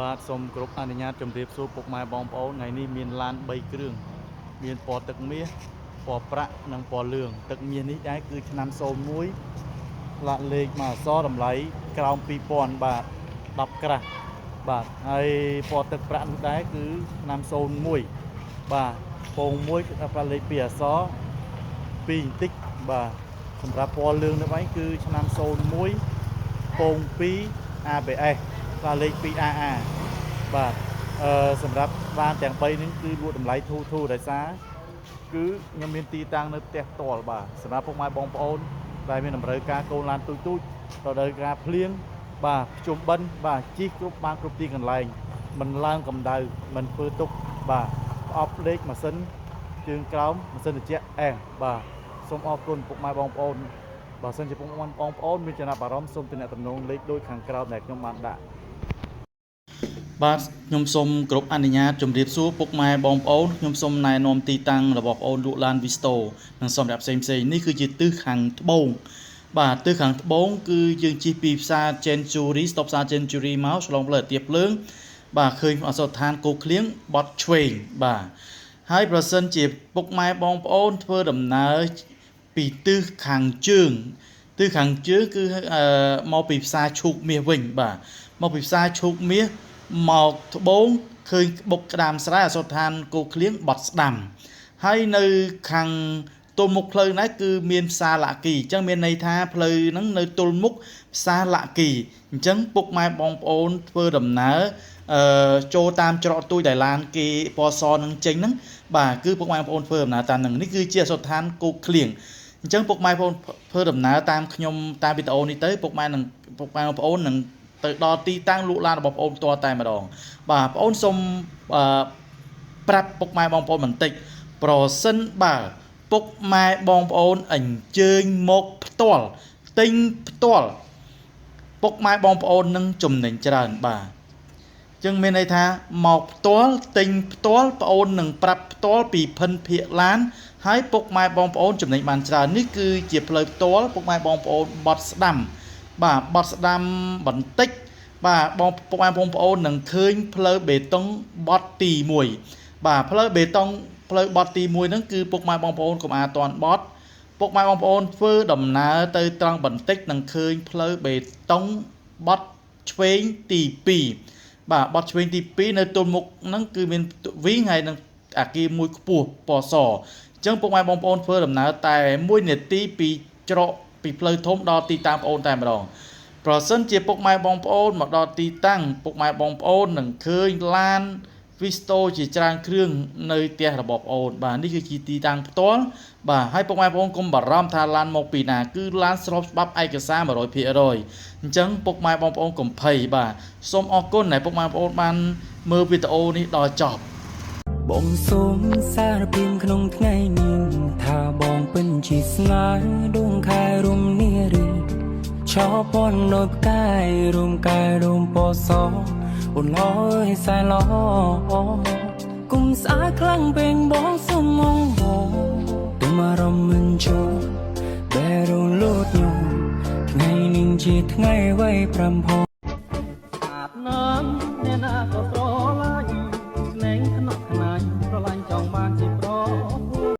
បាទសូមគ្រប់អនុញ្ញាតជម្រាបសួរពុកម៉ែបងប្អូនថ្ងៃនេះមានឡាន3គ្រឿងមានពណ៌ទឹកមាសពណ៌ប្រាក់និងពណ៌លឿងទឹកមាសនេះដែរគឺឆ្នាំ01ឡាកលេខមកអក្សរតម្លៃក្រោម2000បាទ10ក្រាស់បាទហើយពណ៌ទឹកប្រាក់នោះដែរគឺឆ្នាំ01បាទពង1គឺថាលេខ2អក្សរ2បន្តិចបាទសម្រាប់ពណ៌លឿងនេះវិញគឺឆ្នាំ01ពង2 ABS បាទលេខ 2AA បាទសម្រាប់ឡានទាំង3នេះគឺលក់តម្លៃធូរដោយសារគឺខ្ញុំមានទីតាំងនៅផ្ទះផ្ទាល់បាទសម្រាប់ពុកម៉ែបងប្អូនដែលមានតម្រូវការកូនឡានទូចតម្រូវការភ្លៀងបាទភ្ជុំបិណ្ឌបាទជិះគ្រប់ទីកន្លែងមិនឡើងកម្ដៅមិនធ្វើទុកបាទប្រអប់លេខម៉ាស៊ីនជើងក្រោមម៉ាស៊ីនត្រជាក់អែបាទសូមអរគុណពុកម៉ែបងប្អូនបើសិនជាពុកម៉ែបងប្អូនមានចំណាប់អារម្មណ៍សូមទំនាក់ទំនងលេខដូចខាងក្រោមដែលខ្ញុំបានដាក់បាទខ្ញុំសូមគ្រប់អនុញ្ញាតជម្រាបសួរពុកម៉ែបងប្អូនខ្ញុំសូមណែនាំទីតាំងរបស់បងប្អូនលក់ឡាន Visto និងសម្រាប់ផ្សេងនេះគឺជាទិសខាងត្បូងបាទទិសខាងត្បូងគឺយើងជិះពីផ្សារ Century ស្តុបផ្សារ Century មកឆ្លងផ្លូវអាទាបភ្លើងបាទឃើញអសរឋានគោក្លៀងបត់ឆ្វេងបាទហើយប្រសិនជាពុកម៉ែបងប្អូនធ្វើដំណើរពីទិសខាងជើងគឺមកពីផ្សារឈូកមាសវិញបាទមកពីផ្សារឈូកមាសមកត្បូងឃើញបុកក្តាមស្រែអសរឋានគោក្លៀងបត់ស្ដាំហើយនៅខាងទល់មុខផ្លូវនេះគឺមានផ្សារលាក់គីអញ្ចឹងមានន័យថាផ្លូវហ្នឹងនៅទល់មុខផ្សារលាក់គីអញ្ចឹងពុកម៉ែបងប្អូនធ្វើដំណើរចូលតាមច្រកទួយដែលឡានគេពណ៌សនឹងចេញហ្នឹងបាទគឺពុកម៉ែបងប្អូនធ្វើដំណើរតាមហ្នឹងនេះគឺជាអសរឋានគោក្លៀងអញ្ចឹងពុកម៉ែបងប្អូនធ្វើដំណើរតាមខ្ញុំតាមវីដេអូនេះទៅពុកម៉ែបងប្អូននឹងទៅដល់ទីតាំងលក់ឡានរបស់បងប្អូនផ្ទាល់តែម្ដងបាទបងប្អូនសូមប្រាប់ពុកម៉ែបងប្អូនបន្តិចប្រសិនបើពុកម៉ែបងប្អូនអញ្ជើញមកផ្ទាល់ទិញផ្ទាល់ពុកម៉ែបងប្អូននឹងចំណេញច្រើនបាទអញ្ចឹងមានន័យថាមកផ្ទាល់ទិញផ្ទាល់បងប្អូននឹងប្រាប់ផ្ទាល់ពីភិនភាគឡានហើយពុកម៉ែបងប្អូនចំណេញបានច្រើននេះគឺជាផ្លូវផ្ទាល់ពុកម៉ែបងប្អូនបត់ស្ដាំបាទបត់ស្ដាំបន្តិចបាទពុកម៉ែបងប្អូននឹងឃើញផ្លូវបេតុងបត់ទី1បាទផ្លូវបេតុងផ្លូវបត់ទី1ហ្នឹងគឺពុកម៉ែបងប្អូនកុំអាតន់បត់ពុកម៉ែបងប្អូនធ្វើដំណើរទៅត្រង់បន្តិចនឹងឃើញផ្លូវបេតុងបត់ឆ្វេងទី2បាទបត់ឆ្វេងទី2នៅទល់មុខហ្នឹងគឺមានវិញហើយនឹងអាគារមួយខ្ពស់ពណ៌សអញ្ចឹងពុកម៉ែបងប្អូនធ្វើដំណើរតែ1នាទីពីច្រកពីផ្លូវធំដល់ទីតាំងបងប្អូនតែម្ដងប្រសិនជាពុកម៉ែបងប្អូនមកដល់ទីតាំងពុកម៉ែបងប្អូននឹងឃើញឡាន Visto ជាច្រើនគ្រឿងនៅផ្ទះរបស់បងប្អូនបាទនេះគឺជាទីតាំងផ្ទាល់បាទហើយពុកម៉ែបងប្អូនកុំបារម្ភថាឡានមកពីណាគឺឡានស្របច្បាប់ឯកសារ 100% អញ្ចឹងពុកម៉ែបងប្អូនកុំភ័យបាទសូមអរគុណដែលពុកម៉ែបងប្អូនបានមើលវីដេអូនេះដល់ចប់បងសូមសារព្រាមក្នុងថ្ងៃនេះថាបងពិនជាស្នេហ៍ដួងខែរំនារីชอบปนโดดกายรุมปอสออุ่นลอยสายล้อกุมสาคลั่งเบ่งบ้องสมองโหตุมารมมันโจแบรุนลูดยงไงนิ่งจีทไงไว้พรำพอ